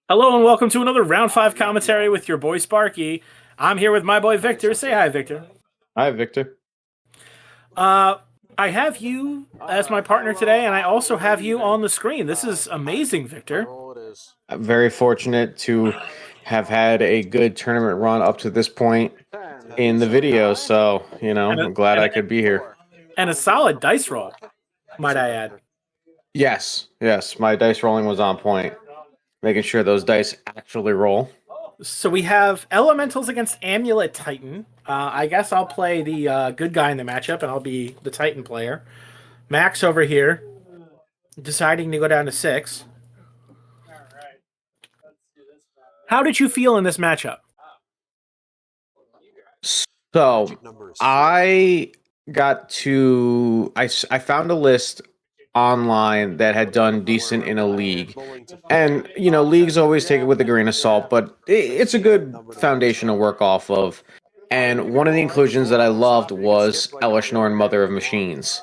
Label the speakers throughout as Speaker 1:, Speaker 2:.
Speaker 1: Hello and welcome to another round five commentary with your boy Sparky. I'm here with my boy Victor. Say hi, Victor.
Speaker 2: Hi, Victor.
Speaker 1: Uh, I have you as my partner today, and I also have you on the screen. This is amazing, Victor.
Speaker 2: I'm very fortunate to have had a good tournament run up to this point in the video, so,
Speaker 1: And a,
Speaker 2: I'm glad
Speaker 1: and
Speaker 2: I
Speaker 1: a,
Speaker 2: could be here.
Speaker 1: and a solid dice roll, might I add.
Speaker 2: Yes, my dice rolling was on point, making sure those dice actually roll.
Speaker 1: So we have Elementals against Amulet Titan. I guess I'll play the good guy in the matchup, and I'll be the Titan player. Max over here, deciding to go down to 6. How did you feel in this matchup?
Speaker 2: So, I I found a list online that had done decent in a league. And, leagues always take it with a grain of salt, but it's a good foundation to work off of. And one of the inclusions that I loved was Elish Norn, Mother of Machines.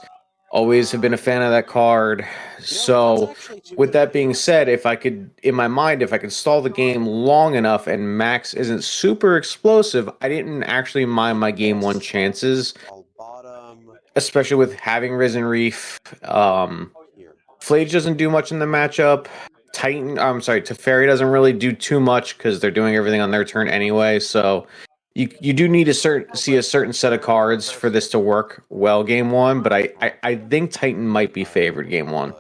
Speaker 2: Always have been a fan of that card. So, with that being said, if I could, in my mind, if I could stall the game long enough and Max isn't super explosive, I didn't actually mind my game one chances, especially with having Risen Reef. Flage doesn't do much in the matchup. Teferi doesn't really do too much because they're doing everything on their turn anyway. So you do need to see a certain set of cards for this to work well game one. But I think Titan might be favored game one.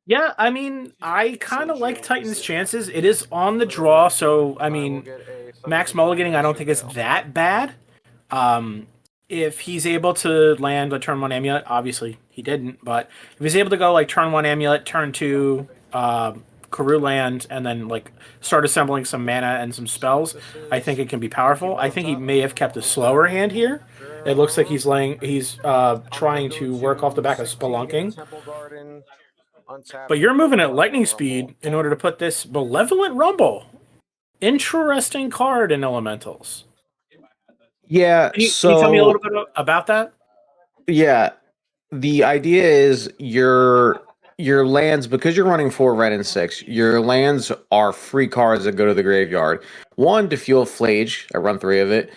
Speaker 1: Yeah, I mean, I kind of like Titan's chances. It is on the draw, so I mean, Max Mulliganing I don't think is that bad. If he's able to land a turn one amulet, obviously he didn't, but if he's able to go like turn one amulet, turn two Karoo land, and then like start assembling some mana and some spells, I think it can be powerful. I think he may have kept a slower hand here. It looks like he's trying to work off the back of Spelunking. But you're moving at lightning speed in order to put this Malevolent Rumble. Interesting card in Elementals.
Speaker 2: Yeah,
Speaker 1: Can you tell me a little bit about that?
Speaker 2: Yeah, the idea is your lands, because you're running 4 red and 6, your lands are free cards that go to the graveyard. One, to fuel Flage, I run 3 of it,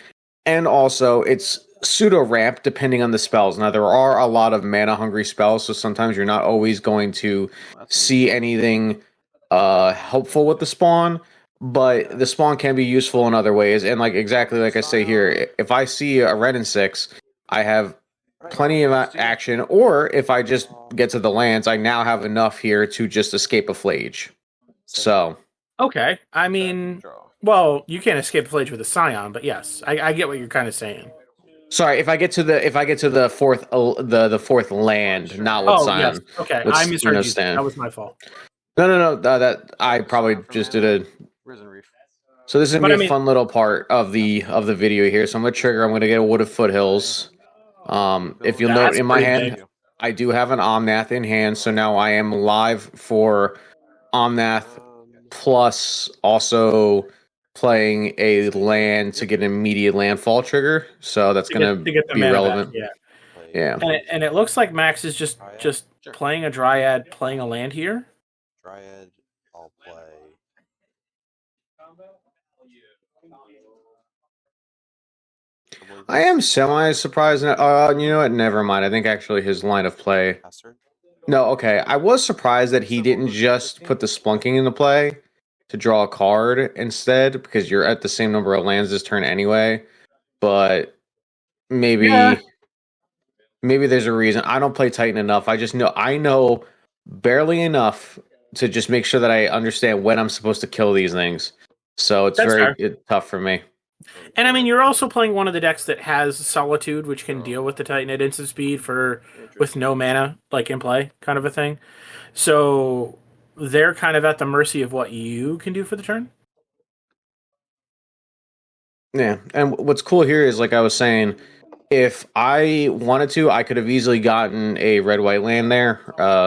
Speaker 2: and also it's pseudo ramp depending on the spells. Now there are a lot of mana hungry spells, so sometimes you're not always going to see anything helpful with the spawn, but the spawn can be useful in other ways. And like exactly like I say here, if I see a red and 6, I have plenty of action, or if I just get to the lands, I now have enough here to just escape a Flage. So
Speaker 1: Okay, I mean, well, you can't escape Flage with a Scion, but yes, I get what you're kind of saying.
Speaker 2: sorry, if I get to the fourth the fourth land, not with
Speaker 1: Oh yes,
Speaker 2: Scion.
Speaker 1: okay,
Speaker 2: With,
Speaker 1: I misheard you.
Speaker 2: Stan.
Speaker 1: That was my fault.
Speaker 2: No. That I probably just did a. So this is gonna
Speaker 1: But
Speaker 2: be
Speaker 1: I
Speaker 2: a
Speaker 1: mean,
Speaker 2: fun little part of the video here. So I'm gonna trigger. I'm gonna get a Wooded Foothills. If you'll note
Speaker 1: that's
Speaker 2: in my
Speaker 1: pretty
Speaker 2: hand,
Speaker 1: big.
Speaker 2: I do have an Omnath in hand, so now I am live for Omnath plus also playing a land to get an immediate landfall trigger. So that's going
Speaker 1: To get the
Speaker 2: be
Speaker 1: mana back.
Speaker 2: relevant.
Speaker 1: Yeah,
Speaker 2: Yeah.
Speaker 1: and it looks like Max is just playing a Dryad, playing a land here.
Speaker 3: Dryad, I'll play.
Speaker 2: I am semi-surprised. You know what? Never mind. I think actually his line of play. No, okay. I was surprised that he didn't just put the Splunking into play to draw a card instead, because you're at the same number of lands this turn anyway. But maybe
Speaker 1: Yeah.
Speaker 2: maybe there's a reason. I don't play Titan enough. I know barely enough to just make sure that I understand when I'm supposed to kill these things. So it's tough for me.
Speaker 1: And I mean, you're also playing one of the decks that has Solitude, which can deal with the Titan at instant speed with no mana, like in play, kind of a thing. So they're kind of at the mercy of what you can do for the turn.
Speaker 2: Yeah, and what's cool here is, like I was saying, if I wanted to, I could have easily gotten a red-white land there,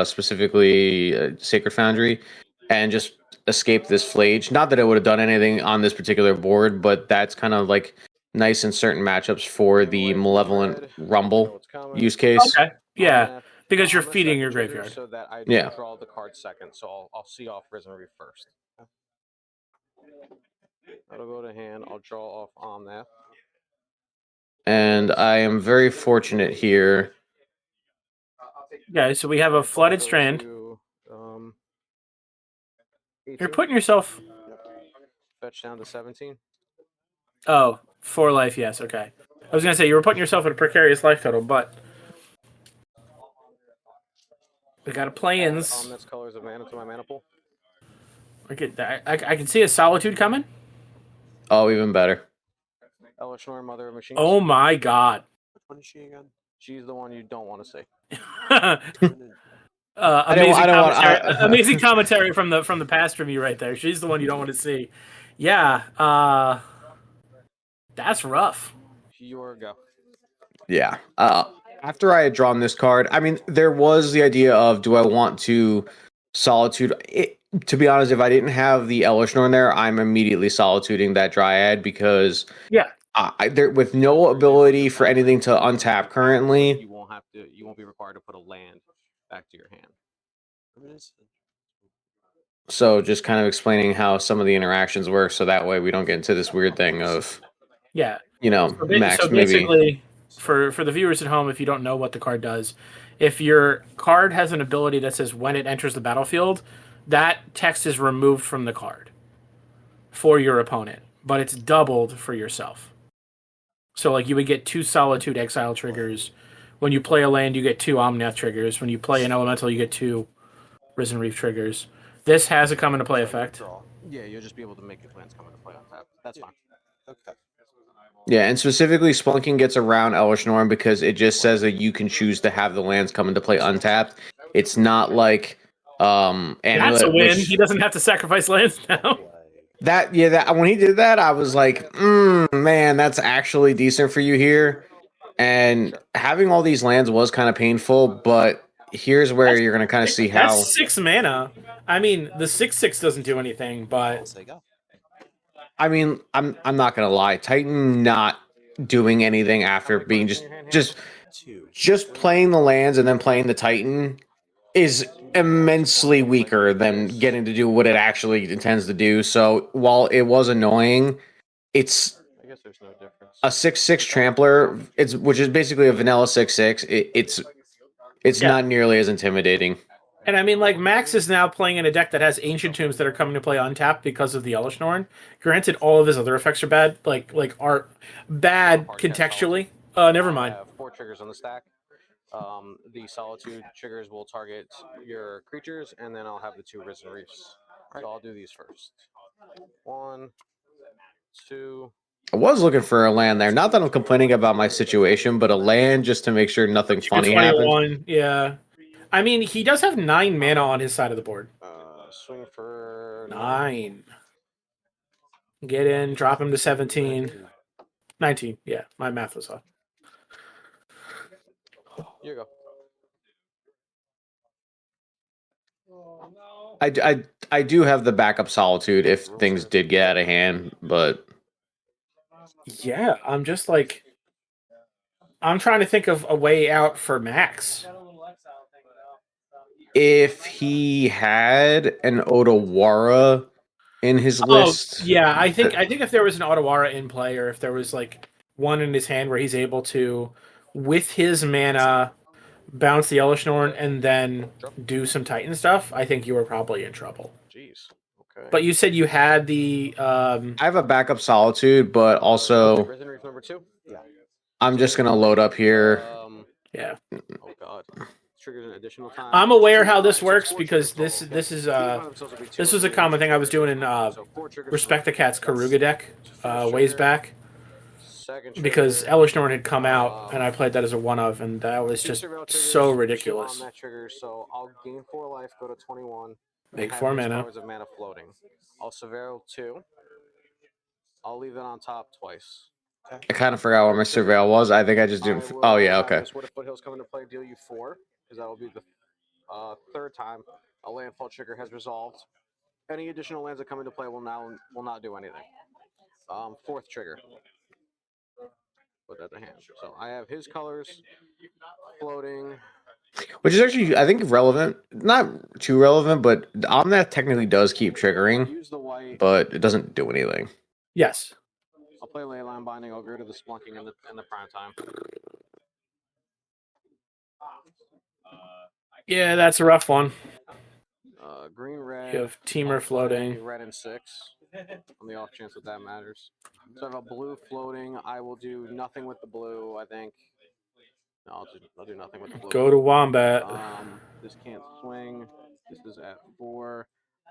Speaker 2: specifically Sacred Foundry, and just escape this Flage. Not that it would have done anything on this particular board, but that's kind of like nice in certain matchups for the Malevolent Rumble use case.
Speaker 1: Okay, yeah, because you're feeding your graveyard.
Speaker 3: So that I
Speaker 2: Yeah.
Speaker 3: draw the card second, so I'll see off Risen Reef first.
Speaker 4: That'll go to hand. I'll draw off on that.
Speaker 2: And I am very fortunate here.
Speaker 1: Yeah, so we have a flooded
Speaker 4: Go
Speaker 1: strand.
Speaker 4: to,
Speaker 1: You're
Speaker 4: 18.
Speaker 1: putting yourself.
Speaker 4: Fetch down to 17.
Speaker 1: Oh, 4 life, yes, okay. I was going to say, you were putting yourself at a precarious life total, but. We got a play-ins.
Speaker 4: That's colors of mana to my mana pool.
Speaker 1: I can see a Solitude coming.
Speaker 2: Oh, even better.
Speaker 4: Elishnorn, Mother of Machines.
Speaker 1: Oh my god.
Speaker 3: Which one is she again?
Speaker 4: She's the one you don't want to see.
Speaker 1: Amazing commentary from the past from you right there. She's the one you don't want to see. Yeah, that's rough.
Speaker 4: Your go.
Speaker 2: Yeah. After I had drawn this card, I mean, there was the idea of, do I want to Solitude? To be honest, if I didn't have the Elishnorn there, I'm immediately Solituding that Dryad because there with no ability for anything to untap currently.
Speaker 4: You won't be required to put a land back to your hand.
Speaker 2: So just kind of explaining how some of the interactions work, so that way we don't get into this weird thing of Max
Speaker 1: so basically,
Speaker 2: maybe.
Speaker 1: For the viewers at home, if you don't know what the card does, if your card has an ability that says when it enters the battlefield, that text is removed from the card for your opponent, but it's doubled for yourself. So, like, you would get 2 Solitude Exile triggers. When you play a land, you get 2 Omnath triggers. When you play an Elemental, you get 2 Risen Reef triggers. This has a come into play effect.
Speaker 4: Yeah, you'll just be able to make your plans come into play on tap. That's fine.
Speaker 3: Okay.
Speaker 2: Yeah, and specifically, Splunking gets around Elishnorn because it just says that you can choose to have the lands come into play untapped. It's not like Amulet.
Speaker 1: That's a win. He doesn't have to sacrifice lands now.
Speaker 2: That when he did that, I was like, man, that's actually decent for you here. And having all these lands was kind of painful, but here's where you're going to kind of see how.
Speaker 1: That's 6 mana. I mean, the 6/6 doesn't do anything, but
Speaker 2: I mean, I'm not gonna lie. Titan not doing anything after being just playing the lands and then playing the Titan is immensely weaker than getting to do what it actually intends to do. So while it was annoying, it's
Speaker 4: I guess there's no difference.
Speaker 2: a 6/6 trampler. Which is basically a vanilla 6/6. It's not nearly as intimidating.
Speaker 1: And I mean, like, Max is now playing in a deck that has Ancient Tombs that are coming to play untapped because of the Elishnorn. Granted, all of his other effects are bad, are bad contextually. Never mind.
Speaker 4: I have 4 triggers on the stack. The Solitude triggers will target your creatures, and then I'll have the 2 Risen Reefs. So I'll do these first. 1, 2.
Speaker 2: I was looking for a land there. Not that I'm complaining about my situation, but a land just to make sure nothing funny happens.
Speaker 1: Yeah. I mean, he does have 9 mana on his side of the board.
Speaker 4: Swing for
Speaker 1: 9. Get in, drop him to 17. 19. Yeah, my math was off.
Speaker 4: You go.
Speaker 2: I do have the backup Solitude if things did get out of hand, but
Speaker 1: yeah, I'm just like, I'm trying to think of a way out for Max.
Speaker 2: If he had an Otawara in his list,
Speaker 1: yeah, I think if there was an Otawara in play, or if there was like one in his hand where he's able to, with his mana, bounce the Elishnorn and then do some Titan stuff, I think you were probably in trouble.
Speaker 4: Jeez. Okay.
Speaker 1: But you said you had the.
Speaker 2: I have a backup Solitude, but also
Speaker 4: Risen Reef number 2. Yeah.
Speaker 2: I'm just gonna load up here.
Speaker 1: Yeah.
Speaker 4: Oh god. Triggers an additional time.
Speaker 1: I'm aware how this works because this was a common thing I was doing in Respect the Cat's Karuga deck ways back. Because Elishnorn had come out and I played that as a one of, and that was just so ridiculous.
Speaker 4: That trigger, so I'll gain 4 life, go to 21.
Speaker 1: Make 4 mana.
Speaker 4: Of mana floating. I'll Surveil 2. I'll leave it on top twice.
Speaker 2: I kind of forgot what my Surveil was. I think I just didn't. Oh yeah, okay.
Speaker 4: What if Foothills come into play? Deal you 4, because that will be the 3rd time a landfall trigger has resolved. Any additional lands that come into play will not do anything. 4th trigger. Put that to hand. So I have his colors floating.
Speaker 2: Which is actually, I think, relevant. Not too relevant, but Omnath technically does keep triggering,
Speaker 4: Use the white.
Speaker 2: but it doesn't do anything.
Speaker 1: Yes.
Speaker 4: I'll play Leyline Binding. I'll go to the Splunking in the prime time.
Speaker 1: Yeah, that's a rough one.
Speaker 4: Green, red.
Speaker 1: You have Teamer floating.
Speaker 4: Red and 6. On the off chance that matters. So I have a blue floating. I will do nothing with the blue, I think. No, I'll do nothing with the blue.
Speaker 1: Go to Wombat.
Speaker 4: This can't swing. This is at 4.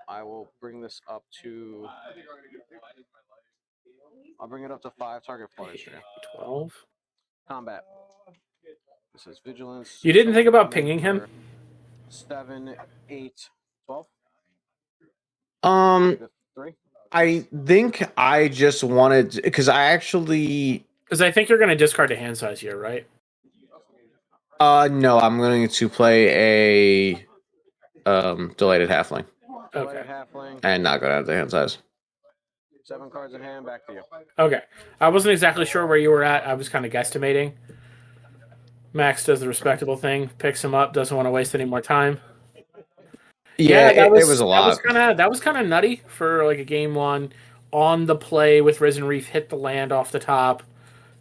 Speaker 4: I will bring this up to... I'll bring it up to 5. Target flooded stream.
Speaker 1: 12.
Speaker 4: Combat. This is Vigilance.
Speaker 1: You didn't think about pinging him?
Speaker 4: 7, 8, 12? 3?
Speaker 2: I think I just wanted, because I
Speaker 1: think you're going to discard a hand size here, right?
Speaker 2: No, I'm going to play a Delighted Halfling.
Speaker 1: Okay.
Speaker 2: And not go down to the hand size.
Speaker 4: 7 cards in hand, back to you.
Speaker 1: Okay. I wasn't exactly sure where you were at. I was kind of guesstimating. Max does the respectable thing, picks him up, doesn't want to waste any more time.
Speaker 2: Yeah, it was a lot.
Speaker 1: That was kind of nutty for like a game 1 on the play with Risen Reef, hit the land off the top,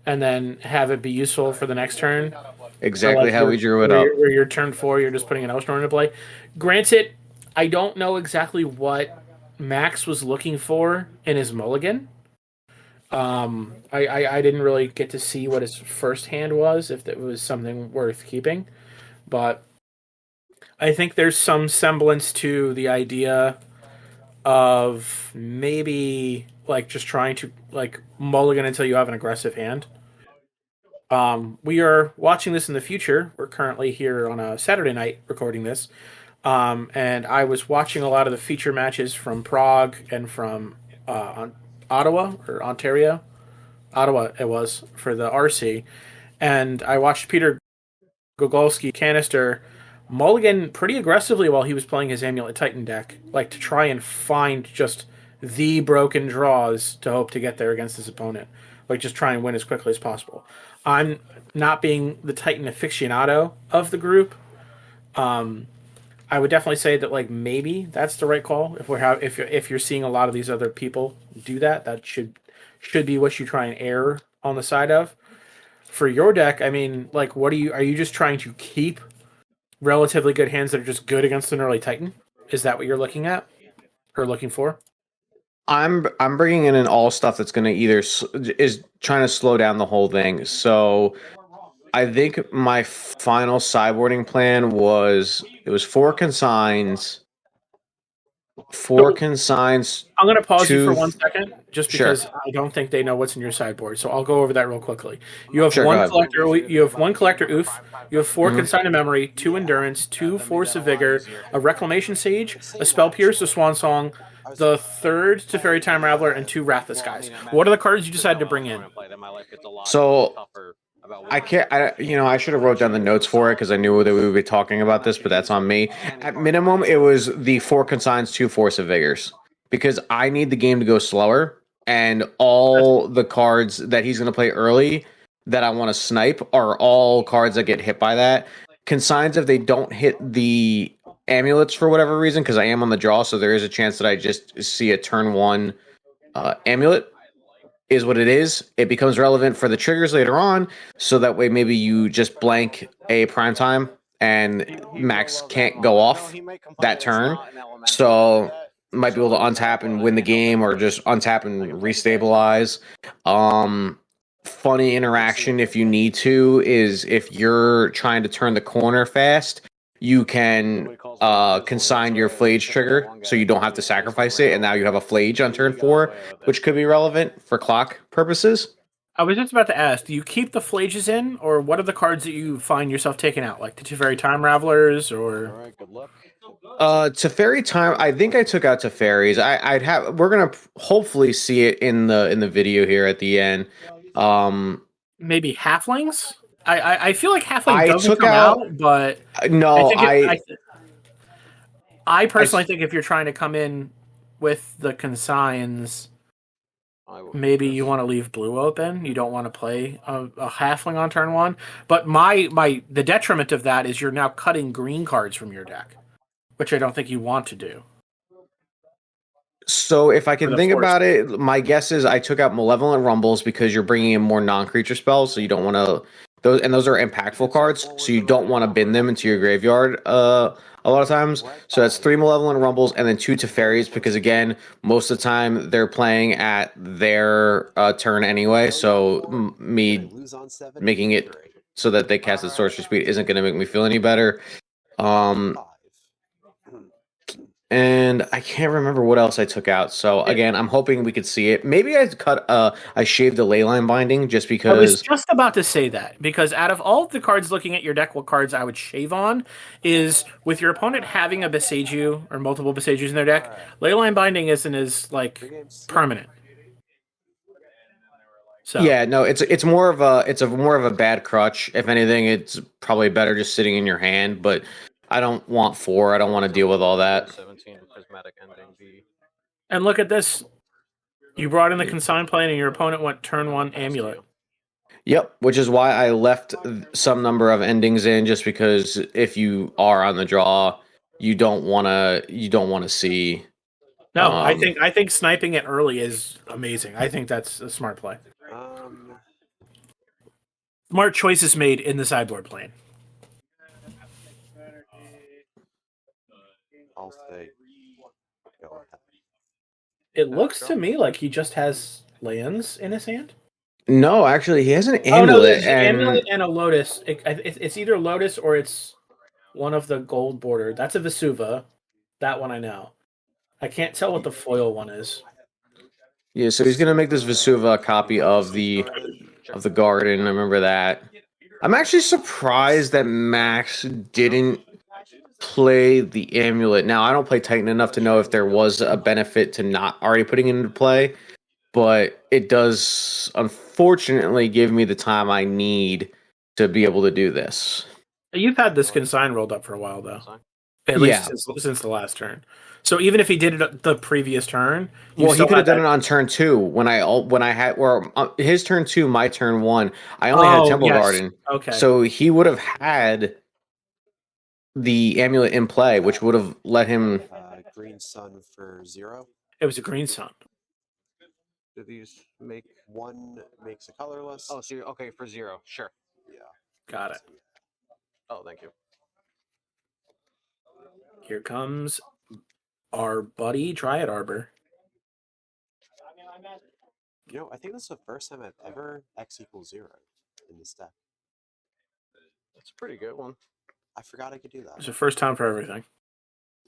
Speaker 1: and then have it be useful for the next turn.
Speaker 2: Exactly, so like how we drew it up.
Speaker 1: Where your turn 4, you're just putting an Ocean into play. Granted, I don't know exactly what Max was looking for in his mulligan. I didn't really get to see what his first hand was, if it was something worth keeping. But I think there's some semblance to the idea of maybe like just trying to like mulligan until you have an aggressive hand. We are watching this in the future. We're currently here on a Saturday night recording this. And I was watching a lot of the feature matches from Prague and from Ottawa or Ontario. Ottawa it was for the RC. And I watched Peter Gogolski canister mulligan pretty aggressively while he was playing his Amulet Titan deck, like to try and find just the broken draws to hope to get there against his opponent. Like just try and win as quickly as possible. I'm not being the Titan aficionado of the group. I would definitely say that like maybe that's the right call. If you're seeing a lot of these other people do that, that should be what you try and err on the side of. For your deck, I mean, like, are you just trying to keep relatively good hands that are just good against an early Titan? Is that what you're looking at or looking for?
Speaker 2: I'm bringing in all stuff that's going to is trying to slow down the whole thing. So I think my final sideboarding plan was 4 consigns. 4 consigns.
Speaker 1: I'm going to pause you for 1 second, just because
Speaker 2: Sure.
Speaker 1: I don't think they know what's in your sideboard. So I'll go over that real quickly. You have one collector. You have 1 collector oof. You have 4 consign of memory, 2 endurance, 2 force of vigor, a reclamation sage, a spell pierce, a swan song, the 3rd Teferi Time Raveler, and 2 Wrath of Skies. What are the cards you decided to bring in?
Speaker 2: So I can't. I should have wrote down the notes for it because I knew that we would be talking about this, but that's on me. At minimum, it was the 4 consigns, 2 force of vigors, because I need the game to go slower, and all the cards that he's going to play early that I want to snipe are all cards that get hit by that. Consigns, if they don't hit the amulets for whatever reason, because I am on the draw, so there is a chance that I just see a turn 1 amulet. Is what it is. It becomes relevant for the triggers later on, so that way maybe you just blank a prime time and Max can't go off that turn. So might be able to untap and win the game, or just untap and restabilize. Funny interaction if you need to is if you're trying to turn the corner fast, you can consign your Flage trigger, so you don't have to sacrifice it, and now you have a Flage on turn 4, which could be relevant for clock purposes.
Speaker 1: I was just about to ask, do you keep the Flages in, or what are the cards that you find yourself taking out, like the Teferi Time Ravelers, or...
Speaker 3: All right, good luck.
Speaker 2: Teferi Time, I think I took out Teferis. We're gonna hopefully see it in the video here at the end.
Speaker 1: Maybe Halflings? I feel like Halfling doesn't come out, but
Speaker 2: no,
Speaker 1: I personally think if you're trying to come in with the consigns,
Speaker 4: I will
Speaker 1: maybe
Speaker 4: keep
Speaker 1: you
Speaker 4: this.
Speaker 1: want to leave blue open. You don't want to play a halfling on turn 1. But the detriment of that is you're now cutting green cards from your deck, which I don't think you want to do.
Speaker 2: So if I
Speaker 1: For
Speaker 2: can
Speaker 1: the
Speaker 2: think
Speaker 1: force.
Speaker 2: about it, my guess is I took out Malevolent Rumbles because you're bringing in more non-creature spells, so you don't want to those are impactful cards, so you don't want to bin them into your graveyard a lot of times. So that's 3 Malevolent Rumbles and then 2 Teferis because again, most of the time they're playing at their turn anyway, so me making it so that they cast at sorcery speed isn't going to make me feel any better. And I can't remember what else I took out. So again, I'm hoping we could see it. Maybe I shaved the leyline binding just
Speaker 1: I was
Speaker 2: because.
Speaker 1: just about to say that, because out of all of the cards looking at your deck, what cards I would shave on is with your opponent having a Beseiju or multiple Beseijus in their deck, Leyline Binding isn't as like permanent. So
Speaker 2: Yeah, no, it's more of a bad crutch. If anything, it's probably better just sitting in your hand. But I don't want 4. I don't want to deal with all that.
Speaker 4: 17 prismatic ending.
Speaker 1: and look at this. You brought in the consign plane and your opponent went turn 1 Amulet.
Speaker 2: Yep, which is why I left some number of endings in, just because if you are on the draw, you don't want to see.
Speaker 1: No, I think sniping it early is amazing. I think that's a smart play. Smart choices made in the sideboard plane.
Speaker 3: I'll say. Go ahead.
Speaker 1: It looks to me like he just has lands in his hand.
Speaker 2: No, actually, he has an
Speaker 1: Oh no,
Speaker 2: amulet,
Speaker 1: there's an
Speaker 2: and
Speaker 1: amulet and a lotus. It's either lotus or it's one of the gold border. That's a Vesuva. That one I know. I can't tell what the foil one is.
Speaker 2: yeah, so he's gonna make this Vesuva copy of the garden. I remember that. I'm actually surprised that Max didn't play the amulet. Now, I don't play Titan enough to know if there was a benefit to not already putting it into play, but it does unfortunately give me the time I need to be able to do this.
Speaker 1: You've had this consign rolled up for a while though. At
Speaker 2: Yeah.
Speaker 1: least since the last turn. So even if he did it the previous turn,
Speaker 2: Well, he could have done it on turn 2 when I had his turn 2, my turn 1. I only had Temple Garden,
Speaker 1: Okay.
Speaker 2: so he would have had the amulet in play, which would have let him.
Speaker 3: Green sun for 0.
Speaker 1: It was a green sun.
Speaker 4: Do these make
Speaker 3: 1 makes a colorless.
Speaker 4: Oh, so okay for 0. Sure.
Speaker 3: Yeah.
Speaker 1: Got it.
Speaker 4: Oh, thank you.
Speaker 1: Here comes our buddy Dryad Arbor.
Speaker 3: I think this is the first time I've ever X equals 0 in this deck.
Speaker 4: That's a pretty good one.
Speaker 3: I forgot I could do that.
Speaker 1: It's the first time for everything.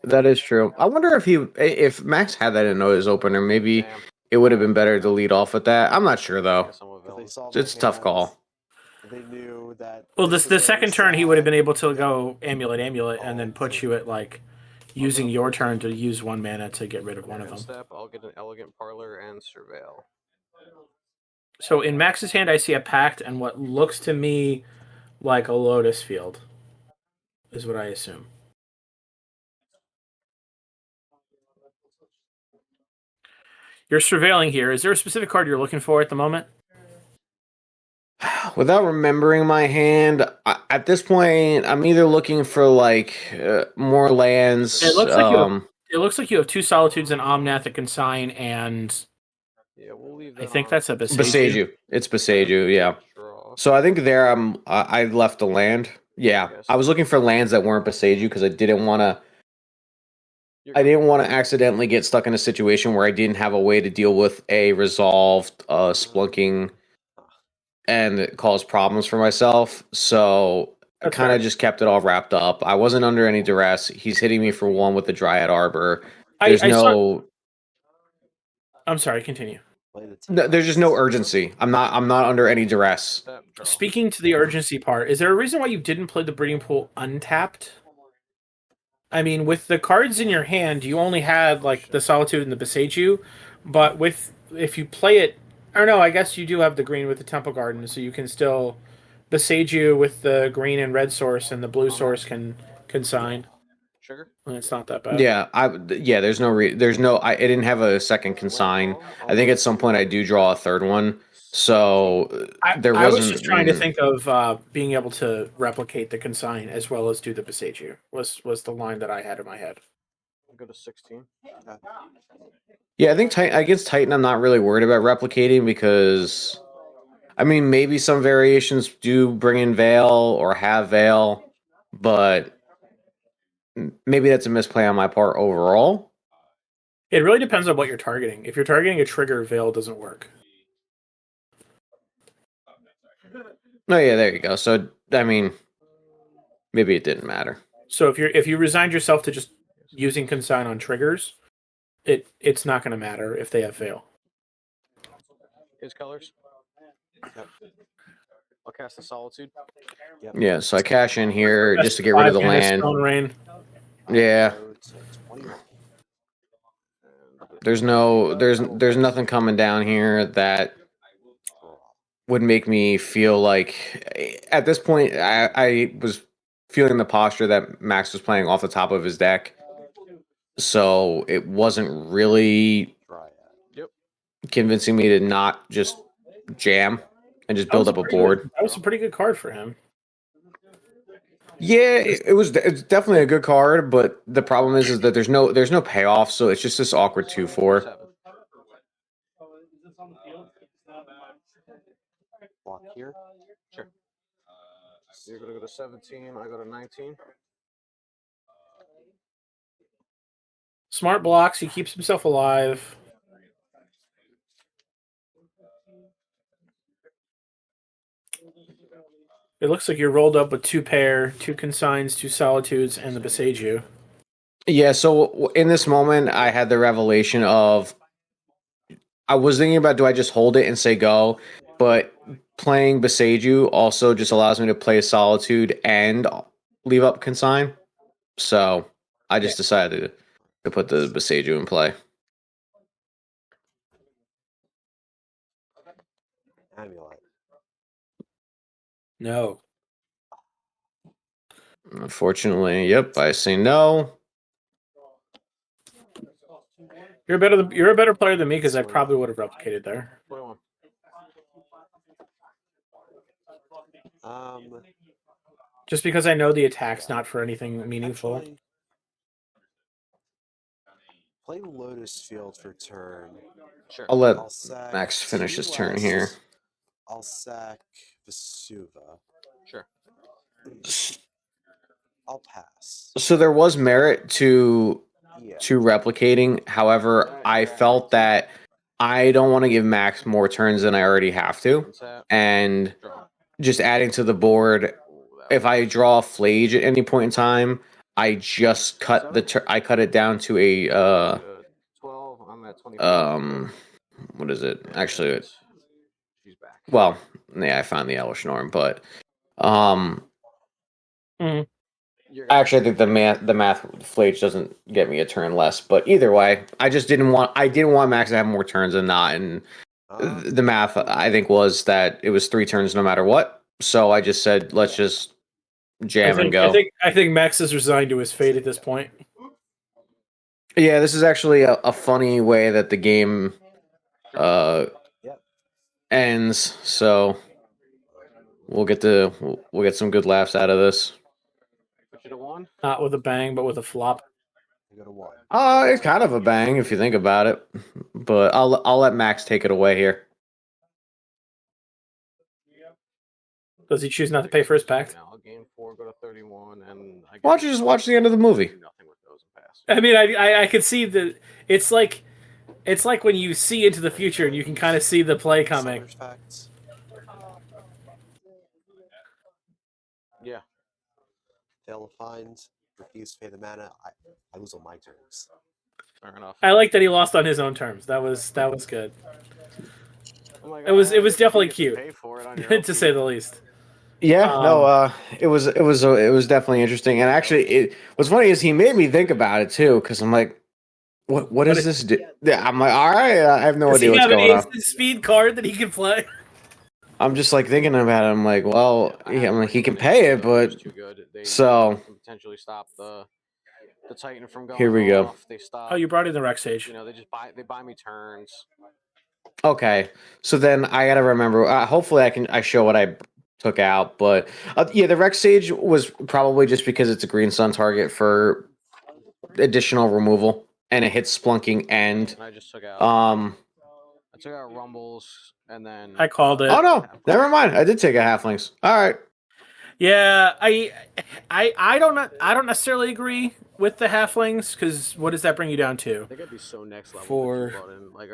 Speaker 2: That is true. I wonder if Max had that in his opener, maybe
Speaker 4: Damn.
Speaker 2: it would have been better to lead off with that. I'm not sure though.
Speaker 4: Guess I'm a
Speaker 3: If
Speaker 4: villain.
Speaker 3: they saw
Speaker 2: It's a
Speaker 3: my
Speaker 2: tough
Speaker 3: hands,
Speaker 2: call.
Speaker 3: They knew that.
Speaker 1: Well,
Speaker 3: this
Speaker 1: the
Speaker 3: was
Speaker 1: second
Speaker 3: very
Speaker 1: turn he would have been
Speaker 3: sad.
Speaker 1: able to go amulet, and then put you at like using your turn to use 1 mana to get rid of one of them.
Speaker 4: Step, I'll get an elegant parlor and surveil.
Speaker 1: So in Max's hand, I see a pact and what looks to me like a lotus field, is what I assume. You're surveilling here. Is there a specific card you're looking for at the moment?
Speaker 2: Without remembering my hand, at this point, I'm either looking for like more lands.
Speaker 1: It looks like you have 2 solitudes, an Omnath, a consign, and
Speaker 4: Yeah, we'll leave
Speaker 1: I
Speaker 4: that
Speaker 1: think
Speaker 4: on.
Speaker 1: that's a Beseiju.
Speaker 2: Beseiju. It's Beseiju, yeah.
Speaker 4: Draw.
Speaker 2: So I think there I left a land. Yeah, I was looking for lands that weren't Beseiju because I didn't want to. I didn't want to accidentally get stuck in a situation where I didn't have a way to deal with a resolved splunking and cause problems for myself. So I kind of just kept it all wrapped up. I wasn't under any duress. He's hitting me for 1 with the Dryad Arbor. There's
Speaker 1: I'm sorry, continue.
Speaker 2: There's just no urgency. I'm not under any duress.
Speaker 1: Speaking to the urgency part, is there a reason why you didn't play the breeding pool untapped? I mean, with the cards in your hand, you only had like the Solitude and the Beseiju, but if you play it, or no, I guess you do have the green with the Temple Garden, so you can still Beseiju with the green and red source, and the blue source can consign.
Speaker 4: Sugar.
Speaker 1: And it's not that bad.
Speaker 2: Yeah, there's no I didn't have a second consign. I think at some point I do draw a third one. So there
Speaker 1: I was
Speaker 2: wasn't.
Speaker 1: just trying to think of being able to replicate the consign as well as do the Beseiju was the line that I had in my head.
Speaker 4: I'll go to 16.
Speaker 2: Yeah, I think against Titan, I'm not really worried about replicating because, I mean, maybe some variations do bring in Veil or have Veil, but maybe that's a misplay on my part overall.
Speaker 1: It really depends on what you're targeting. If you're targeting a trigger, Veil doesn't work.
Speaker 2: Oh yeah, there you go. So I mean, maybe it didn't matter.
Speaker 1: So if you resigned yourself to just using consign on triggers, it's not going to matter if they have Veil.
Speaker 4: His colors.
Speaker 3: Yep.
Speaker 4: I'll cast the Solitude.
Speaker 3: Yep.
Speaker 2: Yeah, so I cash in here just to get rid of the land.
Speaker 1: Stone Rain.
Speaker 2: Yeah.
Speaker 3: Go to 21.
Speaker 2: There's nothing coming down here that would make me feel like at this point I was feeling the posture that Max was playing off the top of his deck. So it wasn't really convincing me to not just jam and just build up a board.
Speaker 1: That was a pretty good card for him.
Speaker 2: Yeah, it's definitely a good card, but the problem is that there's no payoff, so it's just this awkward 2/4.
Speaker 3: Block here.
Speaker 4: Sure. So you're gonna go to 17. I go to 19.
Speaker 1: Smart blocks. He keeps himself alive. It looks like you're rolled up with 2 pair, 2 consigns, 2 solitudes, and the Beseiju.
Speaker 2: Yeah, so in this moment, I had the revelation of I was thinking about do I just hold it and say go, but playing Beseiju also just allows me to play Solitude and leave up consign. So I just decided to put the Beseiju in play.
Speaker 3: Amulet.
Speaker 1: No.
Speaker 2: Unfortunately, yep, I say no.
Speaker 1: You're a better player than me because I probably would have replicated there.
Speaker 4: 21.
Speaker 1: Just because I know the attack's not for anything meaningful.
Speaker 3: Actually, play Lotus Field for turn.
Speaker 4: Sure.
Speaker 2: I'll let
Speaker 3: sack
Speaker 2: Max finish his
Speaker 3: 2
Speaker 2: turn
Speaker 3: less.
Speaker 2: here.
Speaker 3: I'll sack Vesuva.
Speaker 4: Sure.
Speaker 3: I'll pass.
Speaker 2: So there was merit to
Speaker 3: Yeah.
Speaker 2: replicating. However, I felt that I don't want to give Max more turns than I already have to, and just adding to the board. If I draw a Flage at any point in time, I just cut I cut it down to a
Speaker 4: 12. I'm at 24.
Speaker 2: what is it? Actually,
Speaker 4: she's back.
Speaker 2: Well, yeah, I found the Elvish Norm, but actually, I think the math Flage doesn't get me a turn less. But either way, I didn't want Max to have more turns than not, and the math I think was that it was 3 turns no matter what. So I just said, let's just jam and go.
Speaker 1: I think Max is resigned to his fate at this point.
Speaker 2: Yeah, this is actually a funny way that the game ends. So we'll get some good laughs out of this.
Speaker 1: Not with a bang, but with a flop.
Speaker 2: It's kind of a bang if you think about it. But I'll let Max take it away here.
Speaker 1: Does he choose not to pay for his pact?
Speaker 4: Now, game 4, go to 31, and
Speaker 2: Why don't you just watch the end of the movie?
Speaker 1: I mean, I could see that it's like when you see into the future and you can kind of see the play coming.
Speaker 4: Yeah.
Speaker 3: Fail to find, refuse to pay the mana. I lose on my terms.
Speaker 4: Fair enough.
Speaker 1: I like that he lost on his own terms. That was good.
Speaker 4: Oh
Speaker 1: it was definitely cute, to say the least.
Speaker 2: Yeah, it was definitely interesting, and actually, what's funny is he made me think about it too, because I'm like, what does this do? Yeah, I'm like, all right, I have no idea what's going on.
Speaker 1: Does he have an speed card that he can play?
Speaker 2: I'm just like thinking about it. I'm like, well, yeah, I'm like he can pay it, but so
Speaker 4: potentially stop the the Titan from going
Speaker 2: Here we go.
Speaker 4: off. They stop.
Speaker 1: Oh, you brought in the Rec Sage.
Speaker 4: You know, they buy me turns.
Speaker 2: Okay, so then I gotta remember. Hopefully, I show what I took out. But yeah, the Rex Sage was probably just because it's a Green Sun target for additional removal, and it hits Splunking and
Speaker 4: I just took out.
Speaker 2: um.
Speaker 4: I took out Rumbles, and then
Speaker 1: I called it.
Speaker 2: Oh no, never mind. I did take a Halflings. All right.
Speaker 1: Yeah, I don't necessarily agree with the halflings, because what does that bring you down to?
Speaker 4: I think I'd be so next level.
Speaker 1: 4,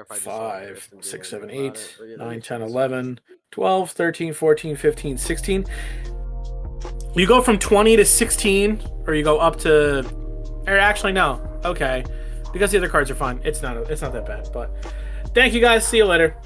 Speaker 1: 5, 6, 7, 8, 9, 10, 11, 12, 13, 14, 15, 16. You go from 20 to 16, or you go up to, or actually no, okay, because the other cards are fine. It's not that bad. But thank you guys. See you later.